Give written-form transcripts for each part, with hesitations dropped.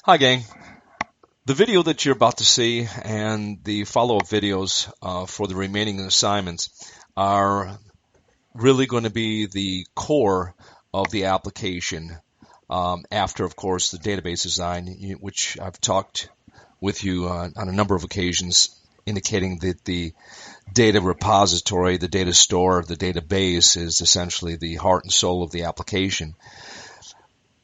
Hi gang. The video that you're about to see and the follow-up videos for the remaining assignments are really going to be the core of the application after, of course, the database design, which I've talked with you on a number of occasions, indicating that the data repository, the data store, the database is essentially the heart and soul of the application.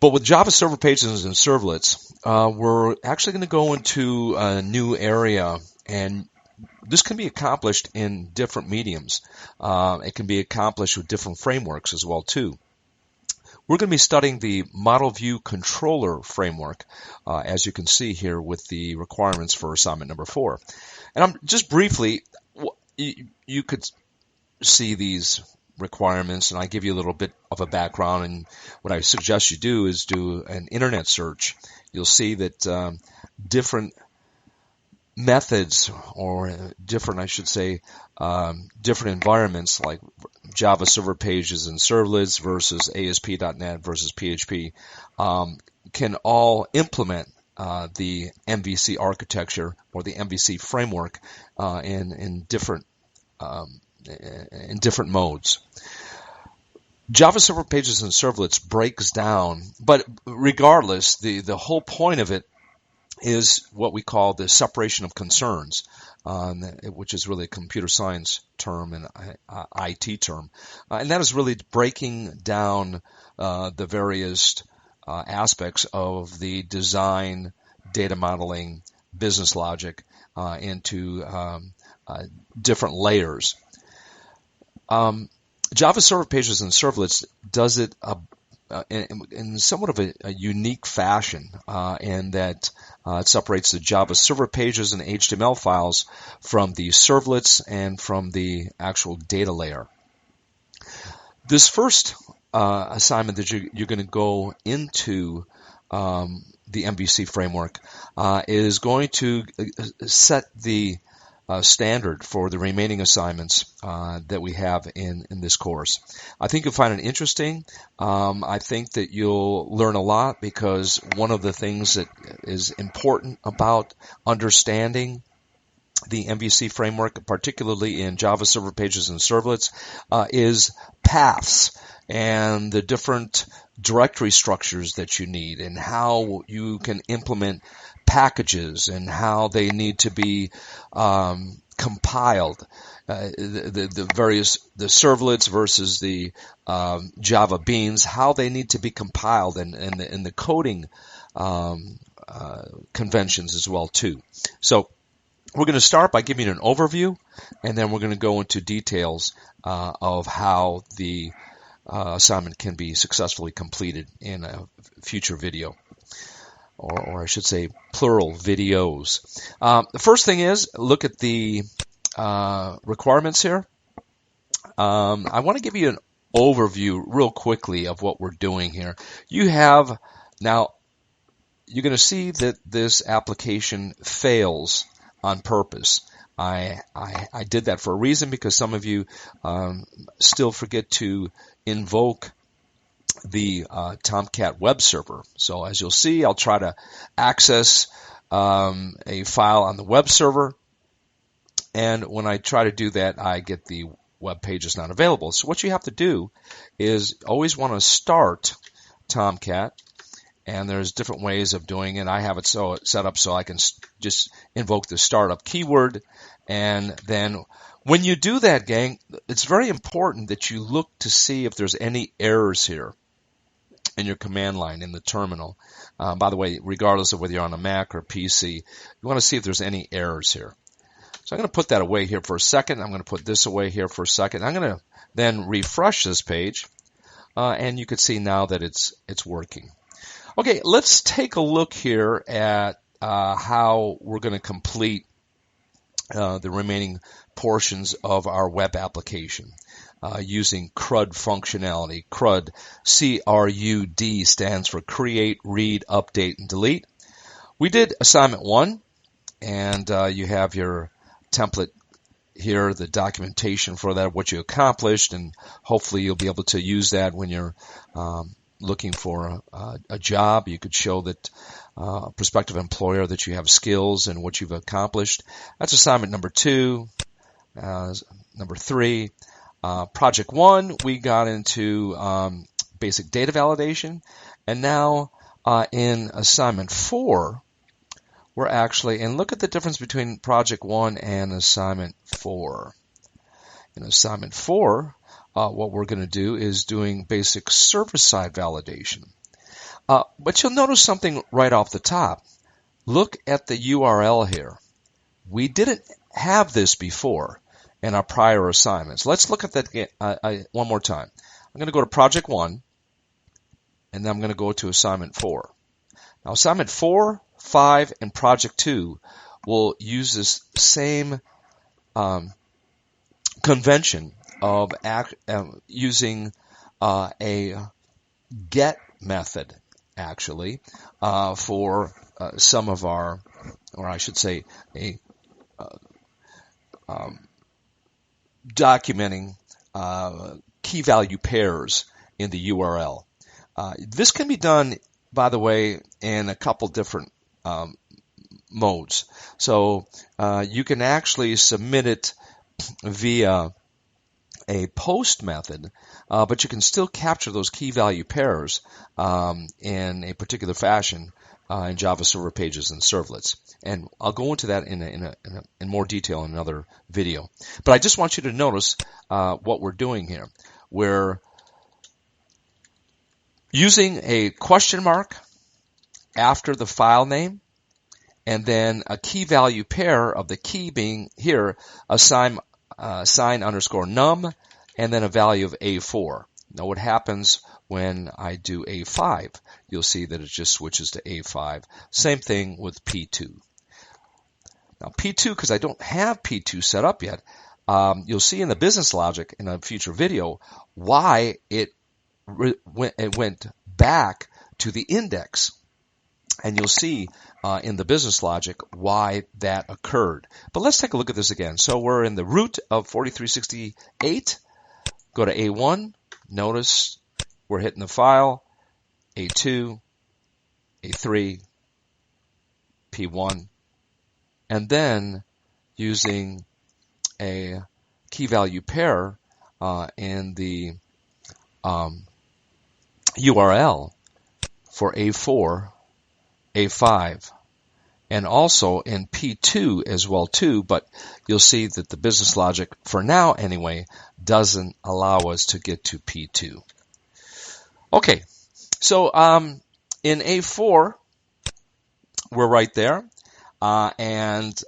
But with Java Server Pages and Servlets, we're actually going to go into a new area, and this can be accomplished in different mediums. It can be accomplished with different frameworks as well, too. We're going to be studying the Model View Controller framework, as you can see here with the requirements for assignment number 4. And I'm just briefly, you could see these requirements, and I give you a little bit of a background, and what I suggest you do is do an internet search. You'll see that different methods, or different, I should say, different environments like Java Server Pages and Servlets versus ASP.NET versus PHP can all implement the MVC architecture or the MVC framework in different modes. Java Server Pages and Servlets breaks down, but regardless, the whole point of it is what we call the separation of concerns, which is really a computer science term and IT term. And that is really breaking down the various aspects of the design, data modeling, business logic into different layers. Java Server Pages and Servlets does it in somewhat of a unique fashion, in that it separates the Java Server Pages and HTML files from the servlets and from the actual data layer. This first assignment that you're going to go into the MVC framework is going to set the standard for the remaining assignments that we have in this course. I think you'll find it interesting. I think that you'll learn a lot, because one of the things that is important about understanding the MVC framework, particularly in Java Server Pages and Servlets, is paths and the different directory structures that you need, and how you can implement packages and how they need to be compiled. The servlets versus the Java beans, how they need to be compiled, and the coding conventions as well too. So we're going to start by giving you an overview, and then we're going to go into details of how the assignment can be successfully completed in a future video. Or I should say plural videos. The first thing is, look at the requirements here. I want to give you an overview real quickly of what we're doing here. You're going to see that this application fails on purpose. I did that for a reason, because some of you still forget to invoke the Tomcat web server. So as you'll see, I'll try to access a file on the web server, and when I try to do that, I get the web page is not available. So what you have to do is always want to start Tomcat, and there's different ways of doing it. I have it so set up so I can just invoke the startup keyword, and then when you do that, gang, it's very important that you look to see if there's any errors here in your command line in the terminal. By the way, regardless of whether you're on a Mac or PC, you want to see if there's any errors here. So I'm going to put that away here for a second. I'm going to put this away here for a second. I'm going to then refresh this page, and you can see now that it's working. Okay, let's take a look here at how we're going to complete the remaining portions of our web application. Using CRUD functionality. CRUD, C-R-U-D, stands for Create, Read, Update, and Delete. We did assignment 1, and you have your template here, the documentation for that, what you accomplished, and hopefully you'll be able to use that when you're looking for a job. You could show that prospective employer that you have skills and what you've accomplished. That's assignment number 2. Number 3, project 1, we got into basic data validation. And now in assignment 4, we're actually, and look at the difference between project 1 and assignment 4. In assignment 4, what we're going to do is doing basic server-side validation. But you'll notice something right off the top. Look at the URL here. We didn't have this before in our prior assignments. Let's look at that one more time. I'm going to go to project 1, and then I'm going to go to assignment 4. Now, assignment 4, 5, and project 2 will use this same convention of using a get method, actually, for some of our, or I should say, documenting key value pairs in the URL. This can be done, by the way, in a couple different modes. So you can actually submit it via a post method, but you can still capture those key value pairs in a particular fashion in Java Server Pages and Servlets. And I'll go into that in more detail in another video. But I just want you to notice what we're doing here. We're using a question mark after the file name, and then a key value pair of the key being here sign underscore num, and then a value of A4. Now what happens when I do A5? You'll see that it just switches to A5. Same thing with P2. Now P2, because I don't have P2 set up yet, you'll see in the business logic in a future video why it went back to the index. And you'll see in the business logic why that occurred. But let's take a look at this again. So we're in the root of 4368. Go to A1. Notice we're hitting the file. A2, A3, P1. And then using a key value pair in the URL for A4, A5, and also in P2 as well too, but you'll see that the business logic, for now anyway, doesn't allow us to get to P2. Okay, so in A4, we're right there, and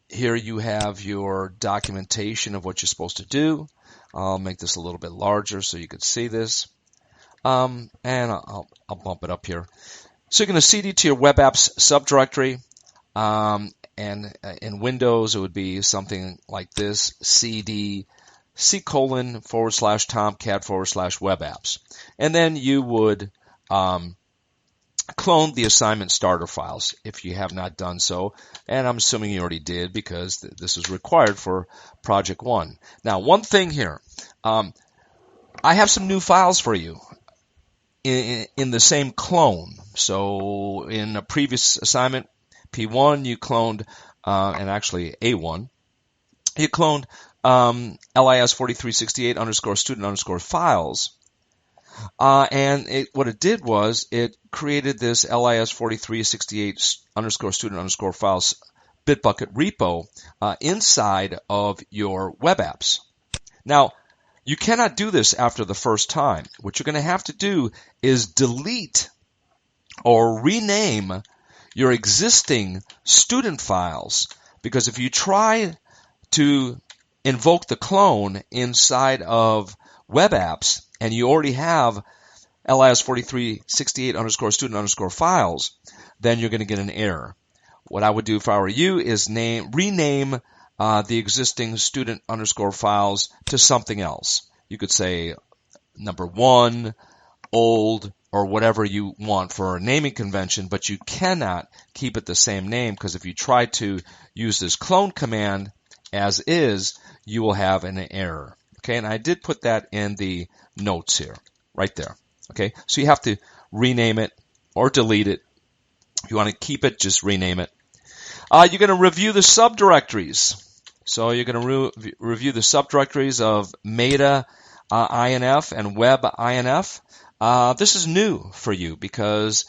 here you have your documentation of what you're supposed to do. I'll make this a little bit larger so you can see this, and I'll bump it up here. So you're going to cd to your web apps subdirectory, and in Windows it would be something like this: cd c:/tomcat/web apps, and then you would clone the assignment starter files if you have not done so, and I'm assuming you already did because this is required for project 1. Now, one thing here, I have some new files for you in the same clone. So in a previous assignment, P1, you cloned, and actually A1, you cloned LIS4368 _student _files. And what it did was it created this LIS4368 _student _files Bitbucket repo inside of your web apps. Now, you cannot do this after the first time. What you're going to have to do is delete or rename your existing student files, because if you try to invoke the clone inside of web apps and you already have LIS4368 _student _files, then you're going to get an error. What I would do if I were you is rename the existing student files to something else. You could say number 1, old, or whatever you want for a naming convention, but you cannot keep it the same name, because if you try to use this clone command as is, you will have an error. Okay, and I did put that in the notes here, right there. Okay, so you have to rename it or delete it. If you want to keep it, just rename it. You're going to review the subdirectories. So you're going to review the subdirectories of Meta INF and Web INF. This is new for you because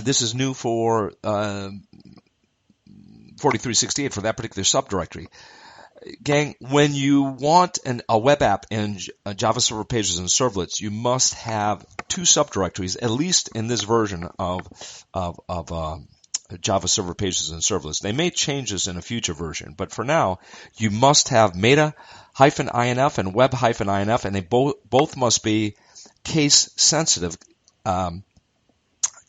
this is new for 4368 for that particular subdirectory. Gang, when you want a web app in Java Server Pages and Servlets, you must have two subdirectories, at least in this version of Java Server Pages and Servlets. They may change this in a future version, but for now, you must have Meta-INF and Web-INF, and they both must be case-sensitive,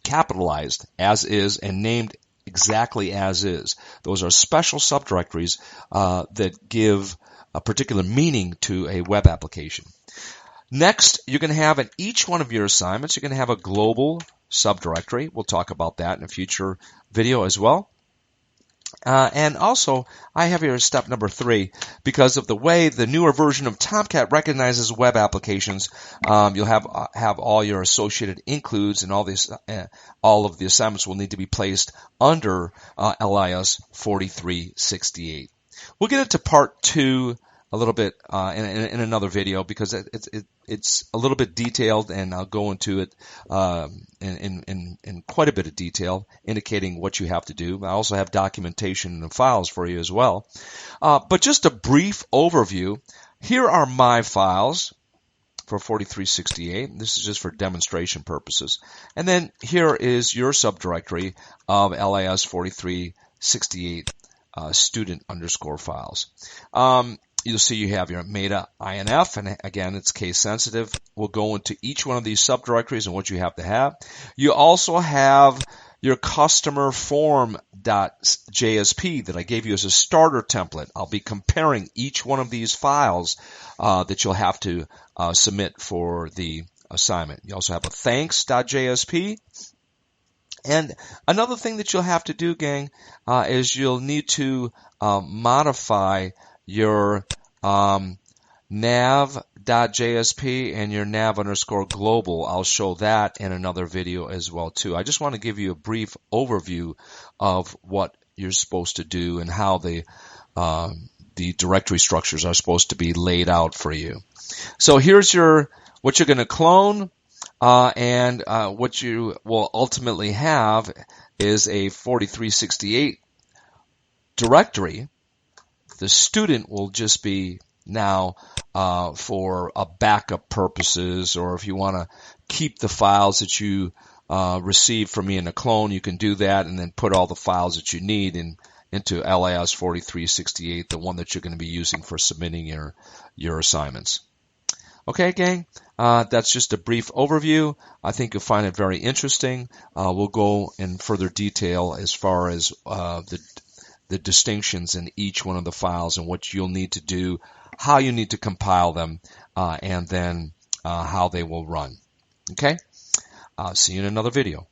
capitalized as is, and named exactly as is. Those are special subdirectories that give a particular meaning to a web application. Next, you're going to have in each one of your assignments, you're going to have a global subdirectory. We'll talk about that in a future video as well. And also, I have here step number 3, because of the way the newer version of Tomcat recognizes web applications. You'll have all your associated includes, and all of the assignments will need to be placed under LIS4368. We'll get into part 2 a little bit in another video, because it's a little bit detailed, and I'll go into it in quite a bit of detail, indicating what you have to do. I also have documentation and files for you as well. But just a brief overview. Here are my files for 4368. This is just for demonstration purposes. And then here is your subdirectory of LIS4368 student _ files. You'll see you have your Meta INF, and again, it's case sensitive. We'll go into each one of these subdirectories and what you have to have. You also have your customer form.jsp that I gave you as a starter template. I'll be comparing each one of these files that you'll have to submit for the assignment. You also have a thanks.jsp. And another thing that you'll have to do, gang, is you'll need to modify your nav.jsp and your nav_global. I'll show that in another video as well too. I just want to give you a brief overview of what you're supposed to do and how the directory structures are supposed to be laid out for you. So here's what you're going to clone, and what you will ultimately have is a 4368 directory. The student will just be now for backup purposes, or if you want to keep the files that you receive from me in a clone, you can do that, and then put all the files that you need into LIS4368, the one that you're going to be using for submitting your assignments. Okay, gang, that's just a brief overview. I think you'll find it very interesting. We'll go in further detail as far as the distinctions in each one of the files and what you'll need to do, how you need to compile them, and then how they will run. Okay? See you in another video.